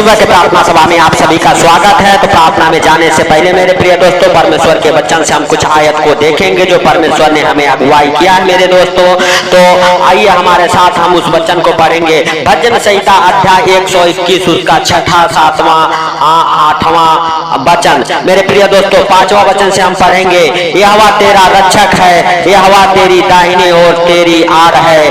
सुबह के प्रार्थना सभा में आप सभी का स्वागत है। तो प्रार्थना में जाने से पहले मेरे प्रिय दोस्तों, परमेश्वर के वचन से हम कुछ आयत को देखेंगे जो परमेश्वर ने हमें अगुवाई किया है मेरे दोस्तों। तो आइए हमारे साथ हम उस वचन को पढ़ेंगे। भजन संहिता अध्याय 121 उसका 6, 7, 8वां वचन। मेरे प्रिय दोस्तों, 5वां वचन से हम पढ़ेंगे। यहोवा तेरा रक्षक है, यहोवा तेरी दाहिनी ओर तेरी आड़ है।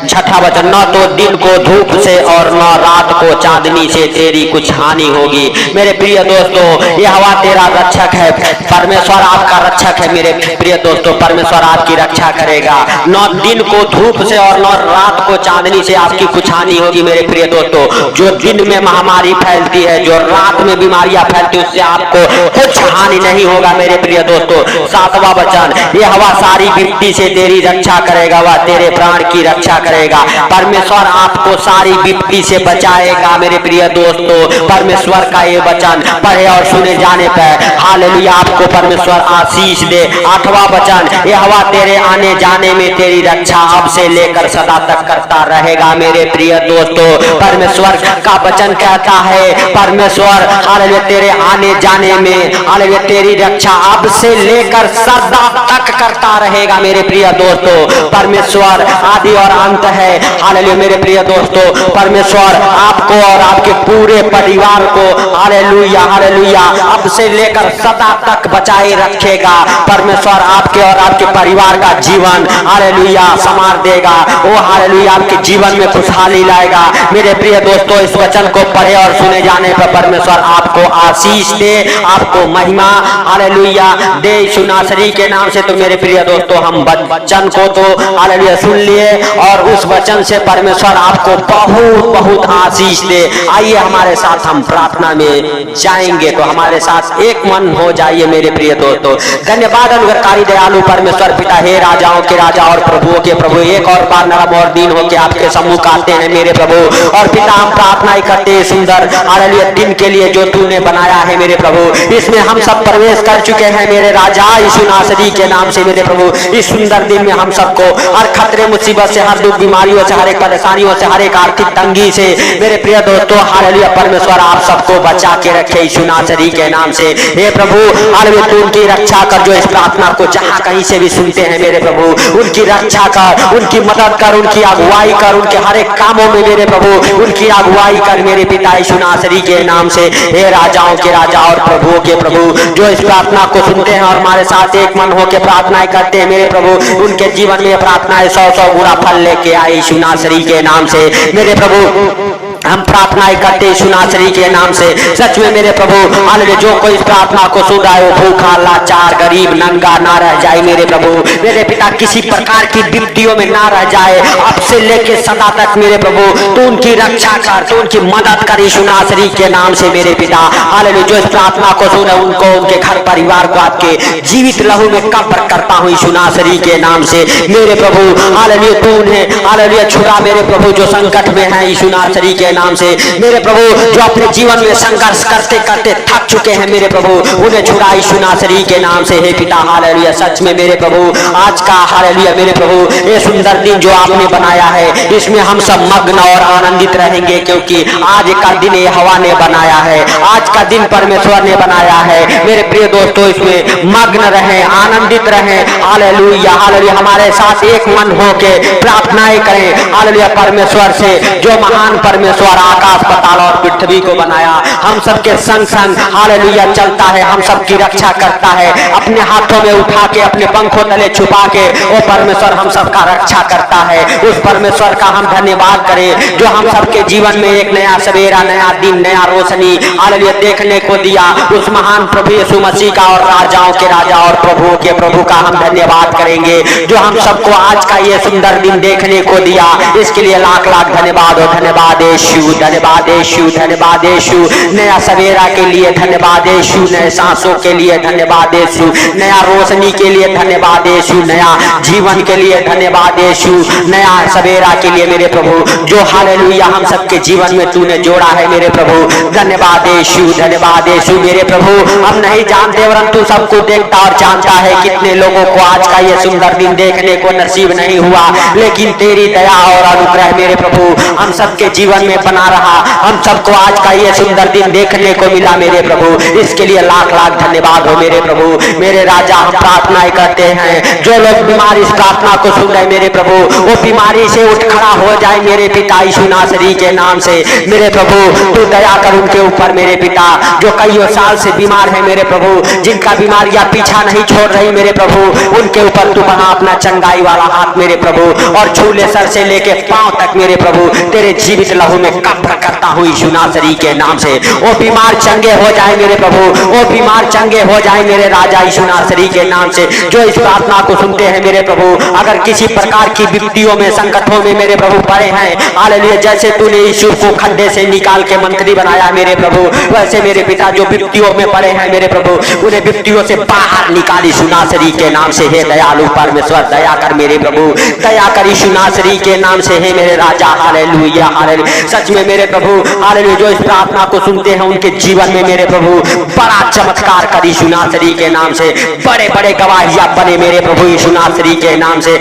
6वां वचन, न तो दिन को धूप से और न रात को चांदनी से तेरी कुछ हानि होगी। मेरे प्रिय दोस्तों, यहोवा तेरा रक्षक है, परमेश्वर आपका रक्षक है। मेरे प्रिय दोस्तों, परमेश्वर आपकी रक्षा करेगा। न दिन को धूप से और न रात को चांदनी से आपकी कुछ हानि होगी। मेरे प्रिय दोस्तों, जो दिन में महामारी फैलती है, जो रात में बीमारियां फैलती है, उससे आपको कुछ हानि नहीं होगा। मेरे प्रिय दोस्तों, 7वां वचन, यहोवा सारी विपत्ति से तेरी रक्षा करेगा, वह तेरे प्राण की रक्षा करेगा। परमेश्वर आपको सारी विपत्ति से बचाएगा। मेरे प्रिय दोस्तों, परमेश्वर का ये वचन पढ़े और सुने जाने पर हालेलुया आपको परमेश्वर आशीष दे। 8वां वचन, यहोवा तेरे आने जाने में तेरी रक्षा अब से लेकर सदा तक करता रहेगा। मेरे प्रिय दोस्तों, परमेश्वर का वचन कहता है, परमेश्वर हालेलुया तेरे आने जाने में हालेलुया तेरी रक्षा अब से लेकर सदा तक करता रहेगा। मेरे प्रिय दोस्तों, परमेश्वर आदि और अंत है। हालेलुया मेरे प्रिय दोस्तों, परमेश्वर आपको और आपके पूरे परिवार को हालेलुया हालेलुया अब से लेकर सदा तक बचाए रखेगा। परमेश्वर आपके और आपके परिवार का जीवन हालेलुया संवार देगा। वो हालेलुया आपके जीवन में खुशहाली लाएगा। मेरे प्रिय दोस्तों, इस वचन को पढ़े और सुने जाने पर परमेश्वर आपको आशीष दे, आपको महिमा हालेलुया दे यीशु नासरी के नाम से। तो मेरे प्रिय दोस्तों, हम वचन को तो हालेलुया सुन लिए और उस वचन से परमेश्वर आपको बहुत बहुत आशीष दे। आइए हमारे साथ हम प्रार्थना में जाएंगे। तो हमारे साथ एक मन हो जाइए मेरे प्रिय दोस्तों। धन्यवाद अनुग्रहकारी दयालु परमेश्वर पिता, हे राजाओं के राजा और प्रभुओं के प्रभु, एक और बार नरम और दीन होकर आपके सम्मुख आते हैं मेरे प्रभु। और पिता, हम प्रार्थना करते हैं सुंदर हालेलुया दिन के लिए जो तूने बनाया है मेरे प्रभु। इसमें हम सब प्रवेश कर चुके हैं मेरे राजा यीशु नासरी के नाम से मेरे प्रभु। इस सुंदर दिन में हम सबको हर खतरे मुसीबत से, हर दुख बीमारियों से, हर एक परेशानियों से, हर एक आर्थिक तंगी से मेरे प्रिय दोस्तों हालेलुया परमेश्वर आप सबको बचा के रखे यीशु नासरी के नाम से। हे प्रभु हालेलुया तू उनकी रक्षा कर, जो इस प्रार्थना को जहां कहीं से भी सुनते हैं मेरे प्रभु, उनकी रक्षा कर, उनकी मदद कर, उनकी अगुवाई कर, उनके हर एक कामों में मेरे प्रभु उनकी अगुवाई कर मेरे पिता यीशु नासरी के नाम से। हे राजाओं के राजा और प्रभुओं के प्रभु, जो इस प्रार्थना को सुनते हैं और हमारे साथ एक मन होकर प्रार्थनाएं करते हैं मेरे प्रभु, उनके जीवन में प्रार्थनाएं 100 गुना फल लेके आए यीशु नासरी के नाम से। मेरे प्रभु हम प्रार्थनाएं करते यीशु नासरी के नाम से। सच में मेरे प्रभु हालेलुया जो कोई इस प्रार्थना को सुन रहा है वो भूखा, लाचार, गरीब, नंगा ना रह जाए मेरे प्रभु। मेरे पिता किसी प्रकार की विपत्तियों में ना रह जाए, अब से लेके सदा तक मेरे प्रभु तू उनकी रक्षा कर, तू उनकी मदद कर यीशु नासरी के नाम से मेरे पिता। हालेलुया जो इस प्रार्थना को सुने उनको, उनके घर परिवार को आपके जीवित लहू में कब्र करता हूँ यीशु नासरी के नाम से मेरे प्रभु। हालेलुया तू उन्हें हालेलुया छुड़ा मेरे प्रभु जो संकट में है यीशु नासरी के नाम से मेरे प्रभु, जो अपने जीवन में संघर्ष करते करते थक चुके हैं मेरे प्रभु, उन्हें छुड़ा यीशु नासरी के नाम से। हे पिता हालेलुया सच में मेरे प्रभु आज का हालेलुया मेरे प्रभु ये सुंदर दिन जो आपने बनाया है, इसमें हम सब मग्न और आनंदित रहेंगे, क्योंकि आज का दिन ये हवा ने बनाया है, आज का दिन परमेश्वर ने बनाया है। मेरे प्रिय दोस्तों, इसमें मग्न रहें, आनंदित रहें। हालेलुया हालेलुया हमारे साथ एक मन होके प्रार्थनाएं करें हालेलुया परमेश्वर से, जो महान परमेश्वर आकाश पाताल और पृथ्वी को बनाया, हम सबके संग संग हालेलुया चलता है, हम सबकी रक्षा करता है, अपने हाथों में उठा के अपने पंखों तले छुपा के वो परमेश्वर हम सबका रक्षा करता है। उस परमेश्वर का हम धन्यवाद करें जो हम सबके जीवन में एक नया सवेरा, नया दिन, नया रोशनी हालेलुया देखने को दिया। उस महान प्रभु यीशु मसीह का और राजाओं के राजा और प्रभुओं के प्रभु का हम धन्यवाद करेंगे जो हम सबको आज का ये सुंदर दिन देखने को दिया। इसके लिए लाख लाख धन्यवाद और धन्यवाद यीशु, धन्यवाद यीशु, धन्यवाद यीशु। नया सवेरा के लिए धन्यवाद यीशु, नए सांसों के लिए धन्यवाद यीशु, नया रोशनी के लिए धन्यवाद यीशु, नया जीवन के लिए धन्यवाद यीशु, नया सवेरा के लिए मेरे प्रभु जो हालेलुया हम सबके जीवन में तूने जोड़ा है मेरे प्रभु। धन्यवाद यीशु, धन्यवाद यीशु मेरे प्रभु। हम नहीं जानते परंतु सबको देखता और जानता है कितने लोगों को आज का ये सुंदर दिन देखने को नसीब नहीं हुआ, लेकिन तेरी दया और अनुग्रह मेरे प्रभु हम सबके जीवन में बना रहा हम सबको आज का ये सुंदर दिन देखने को मिला मेरे प्रभु, इसके लिए लाख लाख धन्यवाद हो मेरे प्रभु। मेरे राजा हम प्रार्थनाएं करते हैं, जो लोग बीमार इस प्रार्थना को सुन रहे मेरे प्रभु, वो बीमारी से उठ खड़ा हो जाए मेरे पिता यीशु नासरी के नाम से। मेरे प्रभु तू दया कर उनके ऊपर मेरे पिता, जो कईयों साल से बीमार है मेरे प्रभु, जिनका बीमारियां पीछा नहीं छोड़ रही मेरे प्रभु, उनके ऊपर तू बना अपना चंगाई वाला हाथ मेरे प्रभु, और छूले सर से लेके पांव तक मेरे प्रभु तेरे जीवित लहू में कब्र करता हूँ यीशु नासरी के नाम से। वो बीमार चंगे हो जाए मेरे प्रभु, वो बीमार चंगे हो जाए मेरे राजा यीशु नासरी के नाम से। जो इस प्रार्थना को सुनते हैं मेरे प्रभु, अगर किसी प्रकार की विपत्तियों में संकटों में मेरे प्रभु पड़े हैं, हालेलुया, जैसे तूने यीशु को खड्डे से निकाल के मंत्री बनाया मेरे प्रभु, वैसे मेरे पिता जो विपत्तियों में पड़े हैं मेरे प्रभु, उन्हें विपत्तियों से बाहर निकाल यीशु नासरी के नाम से। हे दयालु परमेश्वर दया कर मेरे प्रभु, दया कर यीशु नासरी के नाम से। हे मेरे राजा हालेलुया हालेलुया, सच में मेरे प्रभु हालेलुया, जो इस प्रार्थना को सुनते हैं उनके जीवन में मेरे प्रभु बड़ा चमत्कार कर यीशु नासरी के नाम से, बड़े बड़े गवाहियां बने मेरे प्रभु यीशु नासरी के नाम से।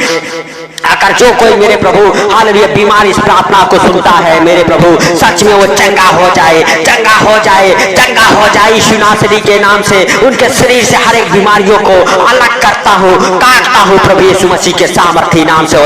अगर जो कोई मेरे प्रभु हालेलुया बीमार इस प्रार्थना को सुनता है मेरे प्रभु, सच में वो चंगा हो जाए, चंगा हो जाए, चंगा हो जाए यीशु नासरी के नाम से। उनके शरीर से हर एक बीमारियों को अलग करता हूँ, काटता हूँ प्रभु यीशु मसीह के सामर्थ्य नाम से।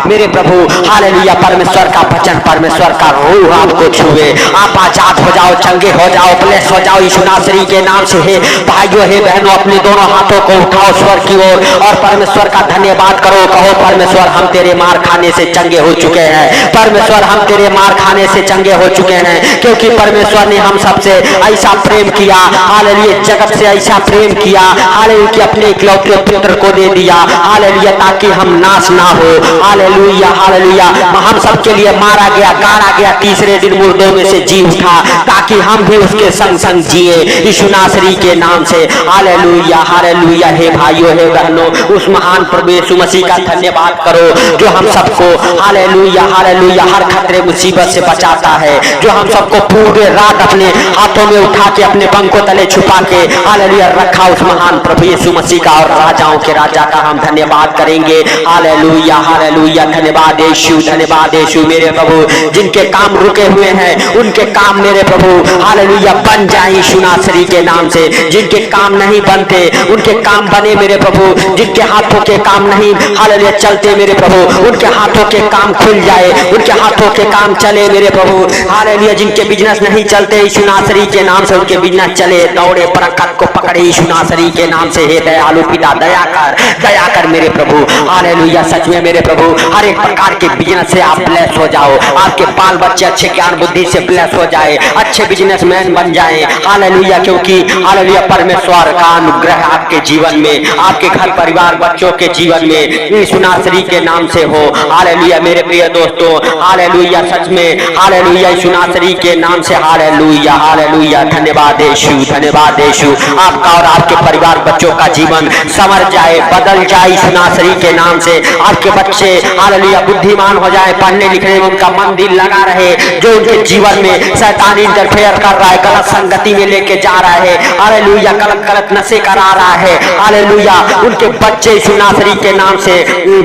मेरे प्रभु हालेलुया, परमेश्वर का वचन, परमेश्वर का रूह आपको छुए, आप आजाद हो जाओ, चंगे हो जाओ, ब्लेस हो जाओ यीशु नासरी के नाम से। हे भाइयों, हे बहनों, अपने दोनों हाथों को उठाओ स्वर की ओर और परमेश्वर का धन्यवाद करो। कहो परमेश्वर हम तेरे मार खाने से चंगे हो चुके हैं, परमेश्वर हम तेरे मार खाने से चंगे हो चुके हैं, क्योंकि परमेश्वर ने हम सबसे ऐसा प्रेम किया, हालेलुया, जगत से ऐसा प्रेम किया, हालेलुया, कि अपने इकलौते पुत्र को दे दिया, हालेलुया, ताकि हम नाश ना हो। हालेलुया हालेलुया, हम सबके लिए मारा गया, गाड़ा गया, तीसरे दिन मुर्दों में से जी उठा, ताकि हम भी उसके संग संग जिए यीशु नासरी के नाम से। Hallelujah hallelujah. हे भाइयों, हे बहनों, उस महान प्रभु यीशु मसीह का धन्यवाद करो जो हम सबको हालेलुया हालेलुया हर खतरे मुसीबत से बचाता है, जो हम सबको पूरे रात अपने हाथों में उठा के अपने पंखों तले छुपा के हालेलुया रखा, उस महान प्रभु यीशु मसीह का और राजाओं के राजा का हम धन्यवाद करेंगे। हालेलुया हालेलुया, धन्यवाद यीशु, धन्यवाद यीशु। मेरे प्रभु जिनके काम रुके हुए हैं उनके काम मेरे प्रभु हालेलुया बन जाए यीशु नासरी के नाम से। जिनके काम नहीं बनते उनके काम बने मेरे प्रभु, जिनके हाथों के काम नहीं हालेलुया चलते मेरे प्रभु, उनके हाथों के काम खुल जाए, उनके हाथों के काम चले मेरे प्रभु हालेलुया। जिनके बिजनेस नहीं चलते यीशु नासरी के नाम से, उनके बिजनेस चले, दौड़े, बरकत को पकड़े यीशु नासरी के नाम से। हे दयालु पिता दया कर मेरे प्रभु हालेलुया। सच में मेरे प्रभु हर एक प्रकार के बिजनेस से आप ब्लेस हो जाओ, आपके बाल बच्चे अच्छे ज्ञान बुद्धि से ब्लेस हो जाए, अच्छे बिजनेसमैन बन जाए हालेलुया, क्योंकि हालेलुया परमेश्वर का अनुग्रह आपके जीवन में, आपके घर परिवार बच्चों के जीवन में यीशु नासरी के नाम से हो। हालेलुया मेरे प्रिय दोस्तों हालेलुया, सच में हालेलुया यीशु नासरी के नाम से। हालेलुया हालेलुया, धन्यवाद यीशु, धन्यवाद यीशु। आपका और आपके परिवार बच्चों का जीवन संवर जाए, बदल जाए यीशु नासरी के नाम से। आपके बच्चे हालेलुया बुद्धिमान हो जाए, पढ़ने लिखने में उनका मन दिल लगा रहे, जो उनके जीवन में शैतान इंटरफेयर कर रहा है, गलत संगति में लेके जा रहा है हालेलुया, गलत नशे करा रहा है हालेलुया, उनके बच्चे यीशु नासरी के नाम से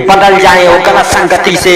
बदल जाए, वो गलत संगति से,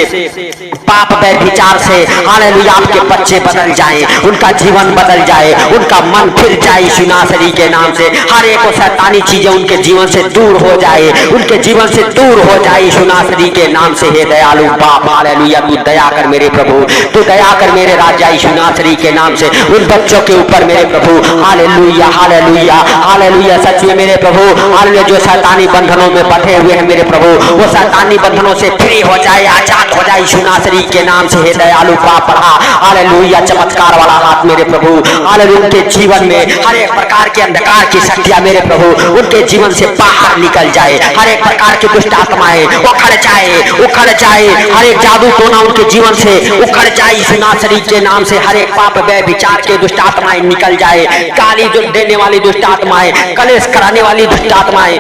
पाप व्यभिचार से हालेलुया आपके बच्चे बदल जाए, उनका जीवन बदल जाए, उनका मन फिर जाए यीशु नासरी के नाम से। हर एक शैतानी चीजें उनके जीवन से दूर हो जाए, उनके जीवन से दूर हो जाए यीशु नासरी के नाम से। हे दयालु बाप हालेलुया, तू दया कर मेरे प्रभु, तू दया कर मेरे राजा यीशु नासरी के नाम से, उन बच्चों के ऊपर मेरे प्रभु हालेलुया हालेलुया हालेलुया। सच में मेरे प्रभु हालेलुया, जो शैतानी बंधनों में बैठे हुए हैं मेरे प्रभु, वो शैतानी बंधनों से फ्री हो जाए, आजाद हो जाए यीशु नासरी के नाम से। हे दयालु बाप बढ़ा हालेलुया, चमत्कार वाला हाथ मेरे प्रभु हालेलुया, उनके जीवन में हर एक प्रकार के अंधकार की शक्तियां मेरे प्रभु उनके जीवन से बाहर निकल जाए, हर एक प्रकार की दुष्ट आत्माएं उखड़ जाए, उखड़ जाए, हर एक जादू टोना उनके जीवन से उखड़ जाए यीशु नासरी के नाम से। हर एक पाप व्यभिचार के दुष्ट आत्माएं निकल जाए, गाली जो देने वाली दुष्ट आत्माएं, कलेश कराने वाली दुष्ट आत्माएं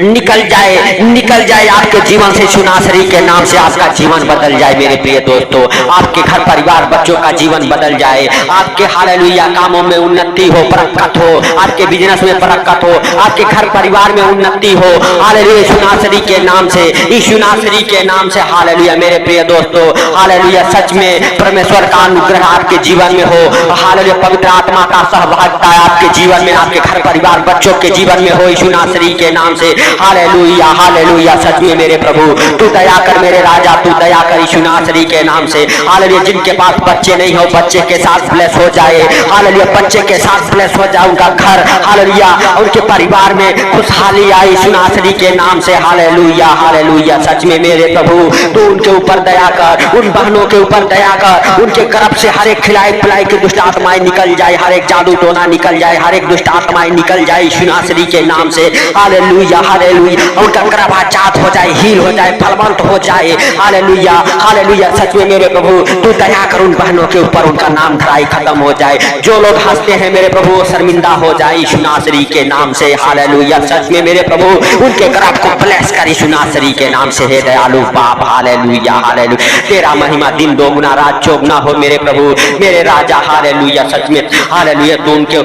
निकल जाए आपके जीवन से। यीशु नासरी के नाम से आपका जीवन बदल जाए मेरे प्रिय दोस्तों। आपके घर परिवार बच्चों का जीवन बदल जाए। आपके हालेलुया कामों में उन्नति हो, बरकत हो, आपके बिजनेस में बरकत हो, आपके घर परिवार में उन्नति हो। हालेलुया यीशु नासरी के नाम से, यीशु नासरी के नाम से। हालेलुया मेरे प्रिय दोस्तों, हालेलुया सच में परमेश्वर का अनुग्रह आपके जीवन में हो। हालेलुया पवित्र आत्मा का सहभागिता आपके जीवन में, आपके घर परिवार बच्चों के जीवन में हो यीशु नासरी के नाम से। हालेलुया हालेलुया सच में मेरे प्रभु तू दया कर, मेरे राजा तू दया कर यीशु नासरी के नाम से। हालेलुया जिनके पास बच्चे नहीं हो, बच्चे के साथ ब्लेस हो जाए। हालेलुया बच्चे के साथ ब्लेस हो जाए उनका घर। हालेलुया उनके परिवार में खुशहाली आई यीशु नासरी के नाम से। हालेलुया हालेलुया सच में मेरे प्रभु तू उनके ऊपर दया कर, उन बहनों के ऊपर दया कर। उनके गर्भ से हर एक खिलाई पिलाई की दुष्ट आत्माएं निकल जाए, हर एक जादू टोना निकल जाए, हर एक दुष्ट आत्माएं निकल जाए यीशु नासरी के नाम से। हालेलुया हालेलुया उनका गर्भाचात हो जाए, हील हो जाए, फलवंत हो जाए। हालेलुया हालेलुया सच में मेरे प्रभु तू दया कर, उन बहनों के ऊपर उनका नाम धराई खत्म हो जाए। जो लोग हंसते हैं मेरे प्रभु वो शर्मिंदा हो जाए यीशु नासरी के नाम से। हालेलुया सच में मेरे प्रभु उनके गर्भ को ब्लेस कर यीशु नासरी के नाम से। हे दयालु बाप हालेलुया हालेलुया तेरा महिमा दिन दोगुना रात चौगुना हो मेरे प्रभु मेरे राजा। हालेलुया सच में हालेलुया तू उनके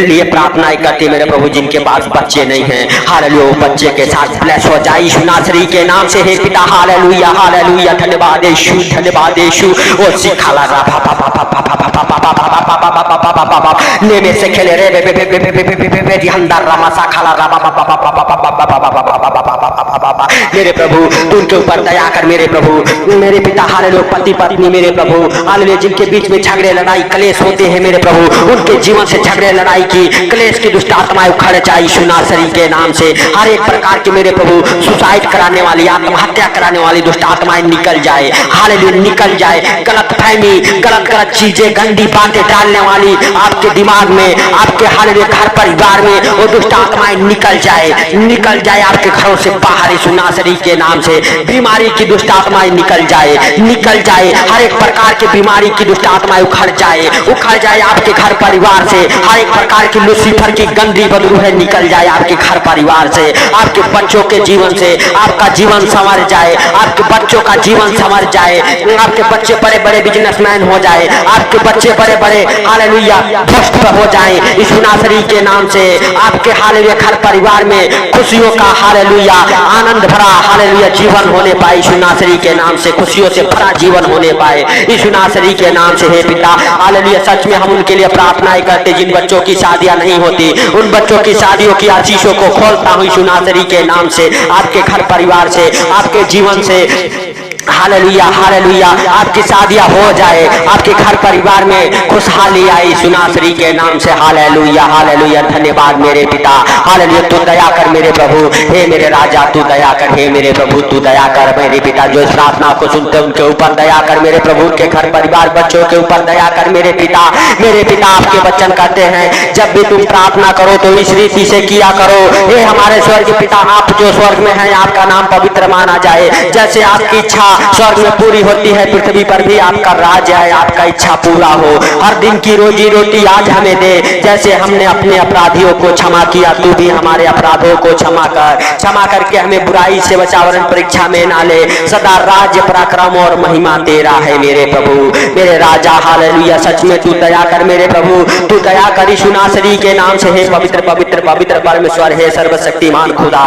लिए प्रार्थनाएं करते मेरे प्रभु जिनके पास बच्चे नहीं हैं। हालेलुया बच्चे के साथ ब्लेस हो जाए यीशु नासरी के नाम से। हे पिता हालेलुया हालेलुया धन्यवाद यीशु, धन्यवाद यीशु। ओ सिखाला रा पा पा पा पा पा पा पा पा पा पा पा पा पा पा पा पा ने में से खेले रे बे बे बे बे बे बे बे बे अंदर रा मसा खाला रा पा पा पा पा पा पा पा पा पा पा पा मेरे प्रभु तू उनके ऊपर दया कर मेरे प्रभु मेरे पिता। हालेलुया पति पत्नी मेरे प्रभु हालेलुया जिनके बीच में झगड़े लड़ाई क्लेश होते हैं मेरे प्रभु उनके जीवन से झगड़े लड़ाई की क्लेश की दुष्ट आत्माएं उखड़ जाए यीशु नासरी के नाम से। हर एक प्रकार के मेरे प्रभु सुसाइड कराने वाली, आत्महत्या कराने वाली दुष्ट आत्माएं निकल जाए। हालेलुया निकल जाए। गलत फहमी, गलत गलत चीजें, गंदी बातें डालने वाली आपके दिमाग में, आपके हालेलुया घर परिवार में वो दुष्ट आत्माएं निकल जाए आपके घरों से बाहर यीशु नासरी के नाम से। बीमारी की दुष्ट आत्माएं निकल जाए। हर एक प्रकार की बीमारी की दुष्ट आत्माएं उखड़ जाए आपके घर परिवार से। हर एक प्रकार की लूसीफर की गंदी बदबू है निकल जाए आपके घर परिवार से, आपके बच्चों के जीवन से। आपका जीवन संवर जाए, आपके बच्चों का जीवन संवर जाए, आपके बच्चे बड़े बड़े बिजनेसमैन हो जाए, आपके बच्चे बड़े बड़े हालेलुया भ्रष्ट हो जाए यीशु नासरी के नाम से। आपके हालेलुया घर परिवार में खुशियों का हालेलुया आनंद भरा हालेलुया जीवन होने पाए यीशु नासरी के नाम से। खुशियों से भरा जीवन होने पाए यीशु नासरी के नाम से। हे पिता हालेलुया सच में हम उनके लिए प्रार्थनाएं करते जिन बच्चों की शादियां नहीं होती, उन बच्चों की शादियों की आशीषों को खोलता हूं यीशु नासरी के नाम से। आपके घर परिवार से, आपके जीवन से हालेलुया हालेलुया आपकी शादियां हो जाए, आपके घर परिवार में खुशहाली आई यीशु नासरी के नाम से। हालेलुया हालेलुया धन्यवाद मेरे पिता। हालेलुया तू दया कर मेरे प्रभु, हे मेरे राजा तू दया कर, हे मेरे प्रभु तू दया कर मेरे पिता। जो इस प्रार्थना को सुनते उनके ऊपर दया कर मेरे प्रभु, के घर परिवार बच्चों के ऊपर दया कर मेरे पिता। मेरे पिता आपके वचन कहते हैं जब भी तुम प्रार्थना करो तो इस रीति से किया करो। हे हमारे स्वर्ग पिता आप जो स्वर्ग में हैं आपका नाम पवित्र माना जाए। जैसे आपकी इच्छा स्वर्ग में पूरी होती है पृथ्वी पर भी आपका राज है, आपका इच्छा पूरा हो। हर दिन की रोजी रोटी आज हमें दे, जैसे हमने अपने अपराधियों को क्षमा किया तू भी हमारे अपराधों को क्षमा करके हमें बुराई से बचा, वरन परीक्षा में ना ले। सदा राज्य पराक्रम और महिमा तेरा है मेरे प्रभु मेरे राजा। हालेलुया सच में तू दया कर मेरे प्रभु, तू दया कर यीशु नासरी के नाम से। हे पवित्र पवित्र पवित्र परमेश्वर, हे सर्वशक्तिमान खुदा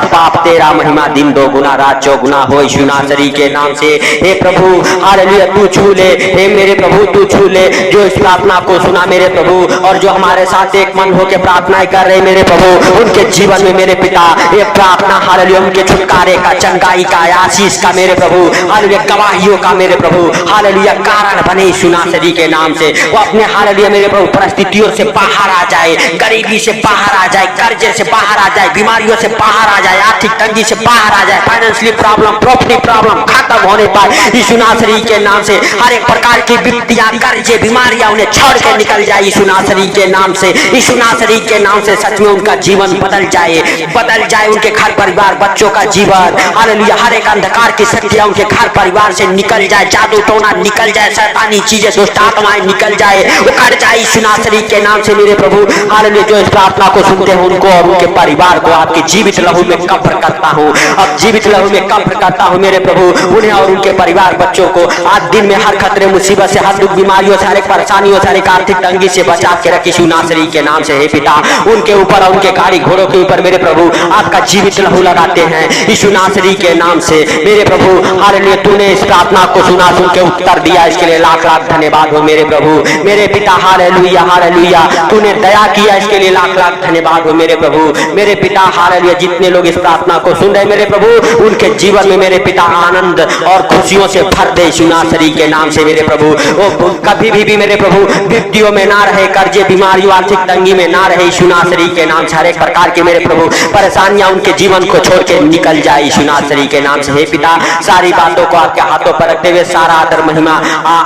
पाप तेरा महिमा दिन दो गुना रात चौगुना हो यीशु नासरी के नाम से। हे प्रभु हालेलुया तू छू ले, हे मेरे प्रभु तू छू ले जो इस प्रार्थना को सुना मेरे प्रभु, और जो हमारे साथ एक मन होकर प्रार्थनाएं कर रहे मेरे प्रभु, उनके जीवन में मेरे पिता ये प्रार्थना हालेलुया उनके छुटकारे का, चंगाई का, आशीष का मेरे प्रभु, हालेलुया गवाहियों का मेरे प्रभु हालेलुया कारण बने यीशु नासरी के नाम से। वो अपने हालेलुया मेरे प्रभु परिस्थितियों से बाहर आ जाए, गरीबी से बाहर आ जाए, कर्जे से बाहर आ जाए, बीमारियों से बाहर आ जाए, आर्थिक तंगी से बाहर आ जाए, फाइनेंशियली प्रॉब्लम, प्रॉपर्टी प्रॉब्लम, खत्म होने पाए यीशु नासरी के नाम से। हर एक प्रकार की विपत्तियां, कर्जे, बीमारियां उन्हें छोड़ के निकल जाए यीशु नासरी के नाम से। यीशु नासरी के नाम से सच में उनका जीवन बदल जाए, उनके घर परिवार, बच्चों का जीवन, हालेलुया। हर एक अंधकार की शक्तियां उनके घर परिवार से निकल जाए, जादू टोना निकल जाए, शैतानी चीजें, दुष्ट आत्माएं निकल जाए, उखड़ जाए यीशु नासरी के नाम से मेरे प्रभु, हालेलुया। जो इस प्रार्थना को सुनते हैं उनको और उनके परिवार को आपके जीवित लहू में कब्र करता हूँ, अब जीवित लहू में कब्र करता हूँ मेरे प्रभु, उन्हें और उनके परिवार बच्चों को आज दिन में हर खतरे, मुसीबत से, हर दुख, बीमारियों से, हर एक परेशानियों से, हर एक आर्थिक तंगी से बचा के रख यीशु नासरी के नाम से। हे पिता, उनके ऊपर और उनके गाड़ी घोड़ों के ऊपर मेरे प्रभु आपका जीवित लहू लगाते हैं यीशु नासरी के नाम से मेरे प्रभु, हालेलुया। तूने इस प्रार्थना को सुना, सुन के उत्तर दिया, इसके लिए लाख लाख धन्यवाद हो मेरे प्रभु, मेरे पिता, हालेलुया, हालेलुया। तूने दया किया, इसके लिए लाख लाख धन्यवाद हो मेरे प्रभु, मेरे पिता, हालेलुया। जितने लोग इस प्रार्थना को सुन रहे मेरे प्रभु, उनके जीवन में मेरे पिता आनंद और खुशियों से भर दे यीशु नासरी के नाम से मेरे प्रभु। वो कभी भी मेरे प्रभु विपत्तियों में ना रहे, कर्जे, बीमारी, आर्थिक तंगी में ना रहे यीशु नासरी के नाम से। हर एक प्रकार के मेरे प्रभु परेशानियां उनके जीवन को छोड़ के निकल जाए यीशु नासरी के नाम से। हे पिता, सारी बातों को आपके हाथों पर रखते हुए सारा आदर महिमा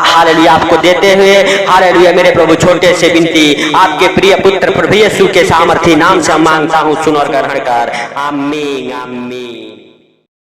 हालेलुया आपको देते हुए, हालेलुया मेरे प्रभु, छोटे से विनती आपके प्रिय पुत्र प्रभु यीशु के सामर्थी नाम से मांगता हूँ, सुन और ग्रहण कर, आमीन आमीन।